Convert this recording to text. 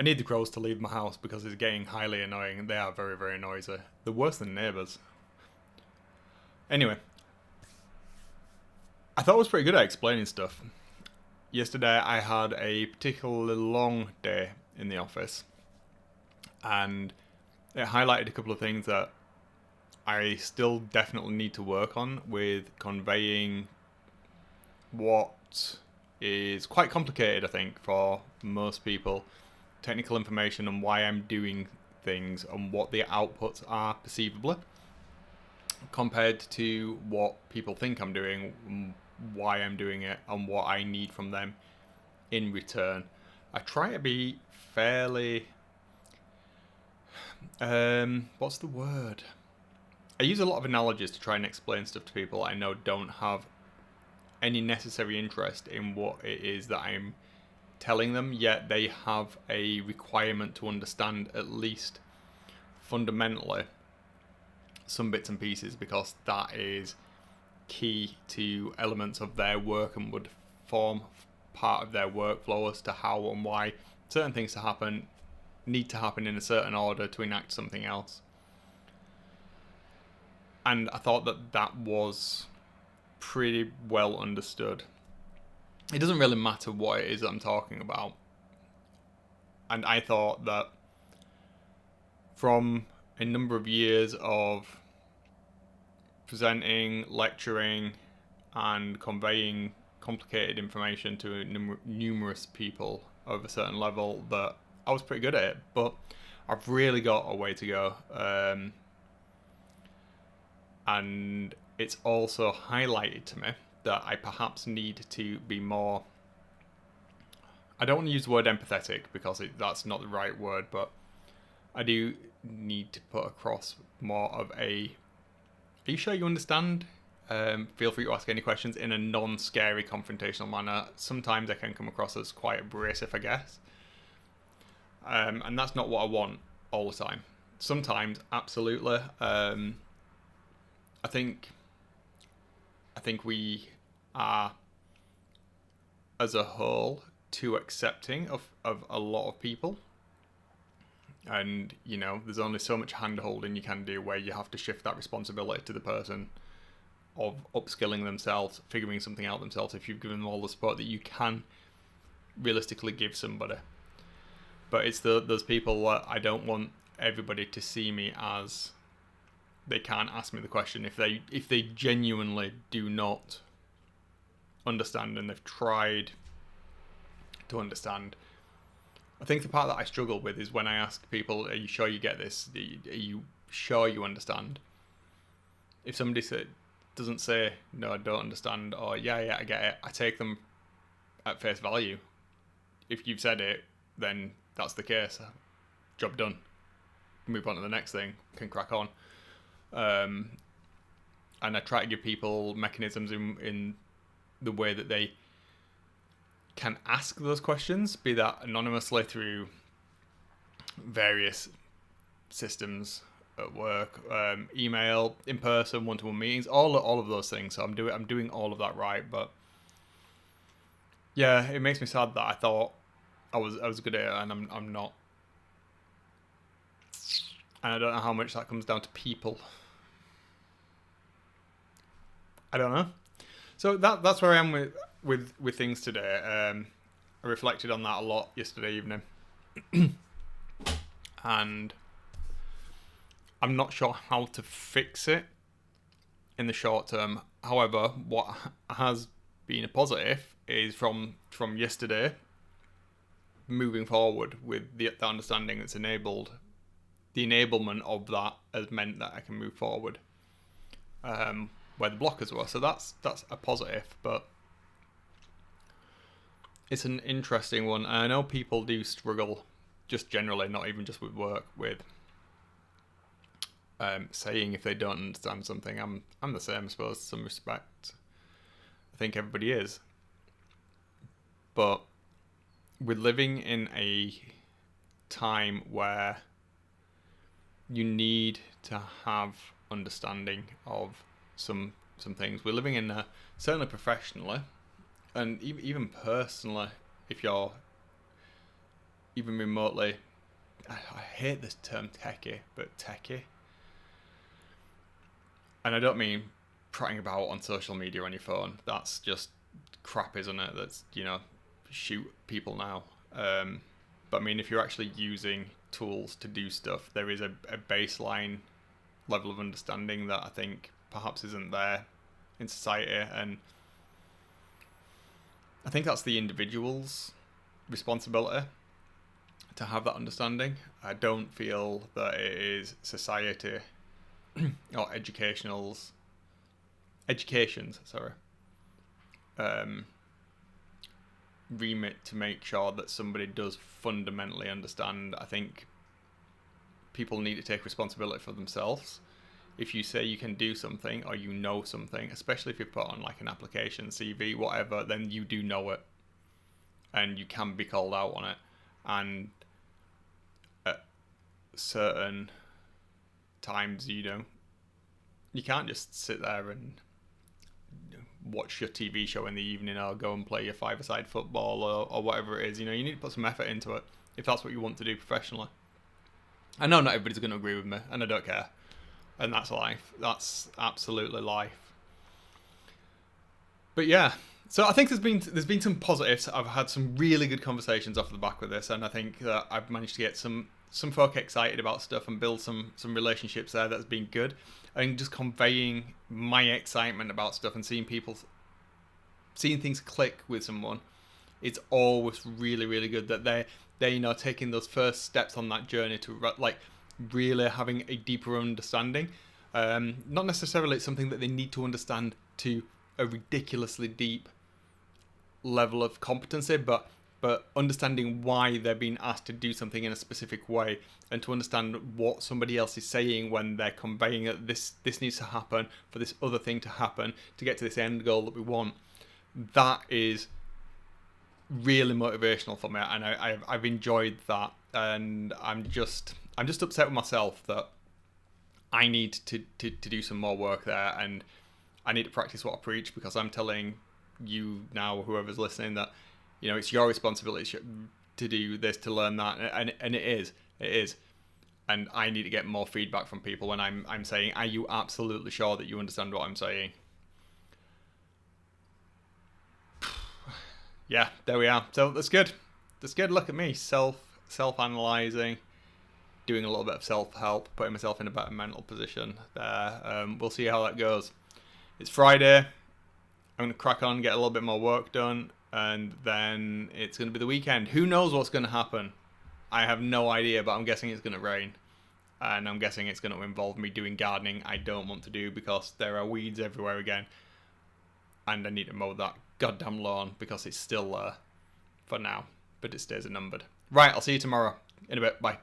I need the crows to leave my house because it's getting highly annoying. They are very, very noisy. They're worse than neighbours. Anyway, I thought I was pretty good at explaining stuff. Yesterday I had a particularly long day in the office, and it highlighted a couple of things that I still definitely need to work on with conveying what is quite complicated, I think, for most people. Technical information on why I'm doing things and what the outputs are perceivably, compared to what people think I'm doing, why I'm doing it, and what I need from them in return. I try to be fairly. What's the word? I use a lot of analogies to try and explain stuff to people I know don't have any necessary interest in what it is that I'm telling them, yet they have a requirement to understand at least fundamentally some bits and pieces, because that is key to elements of their work and would form part of their workflow as to how and why certain things need to happen in a certain order to enact something else. And I thought that was pretty well understood. It doesn't really matter what it is that I'm talking about. And I thought that from a number of years of presenting, lecturing, and conveying complicated information to numerous people of a certain level, that I was pretty good at it. But I've really got a way to go. And it's also highlighted to me that I perhaps need to be more. I don't want to use the word empathetic because that's not the right word, but I do need to put across more of a. Are you sure you understand? Feel free to ask any questions in a non-scary confrontational manner. Sometimes I can come across as quite abrasive, I guess. And that's not what I want all the time. Sometimes, absolutely. I think we are, as a whole, too accepting of a lot of people. And, there's only so much hand-holding you can do where you have to shift that responsibility to the person of upskilling themselves, figuring something out themselves, if you've given them all the support that you can realistically give somebody. But it's those people that I don't want everybody to see me as they can't ask me the question if they genuinely do not understand and they've tried to understand. I think the part that I struggle with is when I ask people, are you sure you get this? Are you sure you understand? If somebody doesn't say, no, I don't understand, or yeah, I get it, I take them at face value. If you've said it, then that's the case. Job done. Move on to the next thing. Can crack on. And I try to give people mechanisms in the way that they can ask those questions, be that anonymously through various systems at work, email, in person, one-to-one meetings, all of those things. So I'm doing all of that right, but yeah, it makes me sad that I thought I was good at it, and I'm not. And I don't know how much that comes down to people. I don't know. So that's where I am with things today. I reflected on that a lot yesterday evening, and I'm not sure how to fix it in the short term. However, what has been a positive is from yesterday, moving forward with the understanding that's enabled, the enablement of that has meant that I can move forward where the blockers were. So that's a positive, but it's an interesting one. And I know people do struggle, just generally, not even just with work, with saying if they don't understand something. I'm the same, I suppose, to some respect. I think everybody is. But we're living in a time where you need to have understanding of some things. We're living in certainly professionally, and even personally, if you're even remotely, I hate this term techie, but techie. And I don't mean prattling about on social media on your phone. That's just crap, isn't it? That's, shoot people now. But I mean, if you're actually using tools to do stuff, there is a baseline level of understanding that I think perhaps isn't there in society. And I think that's the individual's responsibility to have that understanding. I don't feel that it is society or education's remit to make sure that somebody does fundamentally understand. I think people need to take responsibility for themselves. If you say you can do something or you know something, especially if you put on like an application, CV, whatever, then you do know it and you can be called out on it. And at certain times, you can't just sit there and watch your TV show in the evening or go and play your five-a-side football or whatever it is. You need to put some effort into it if that's what you want to do professionally. I know not everybody's going to agree with me, and I don't care. And that's life. That's absolutely life. But yeah, so I think there's been some positives. I've had some really good conversations off the back of this, and I think that I've managed to get some folk excited about stuff and build some relationships there. That's been good. And just conveying my excitement about stuff and seeing things click with someone, it's always really, really good that they're taking those first steps on that journey to like really having a deeper understanding. Not necessarily it's something that they need to understand to a ridiculously deep level of competency, but understanding why they're being asked to do something in a specific way, and to understand what somebody else is saying when they're conveying that this needs to happen for this other thing to happen to get to this end goal that we want. That is really motivational for me, and I've enjoyed that. And I'm just upset with myself that I need to do some more work there, and I need to practice what I preach, because I'm telling you now, whoever's listening, that it's your responsibility to do this, to learn that, and it is. And I need to get more feedback from people when I'm saying, are you absolutely sure that you understand what I'm saying? Yeah, there we are. So that's good. Look at me, self-analyzing, doing a little bit of self-help, putting myself in a better mental position there. We'll see how that goes. It's Friday. I'm going to crack on, get a little bit more work done, and then it's going to be the weekend. Who knows what's going to happen? I have no idea, but I'm guessing it's going to rain. And I'm guessing it's going to involve me doing gardening I don't want to do, because there are weeds everywhere again. And I need to mow that goddamn lawn because it's still there for now. But its days are numbered. Right, I'll see you tomorrow. In a bit. Bye.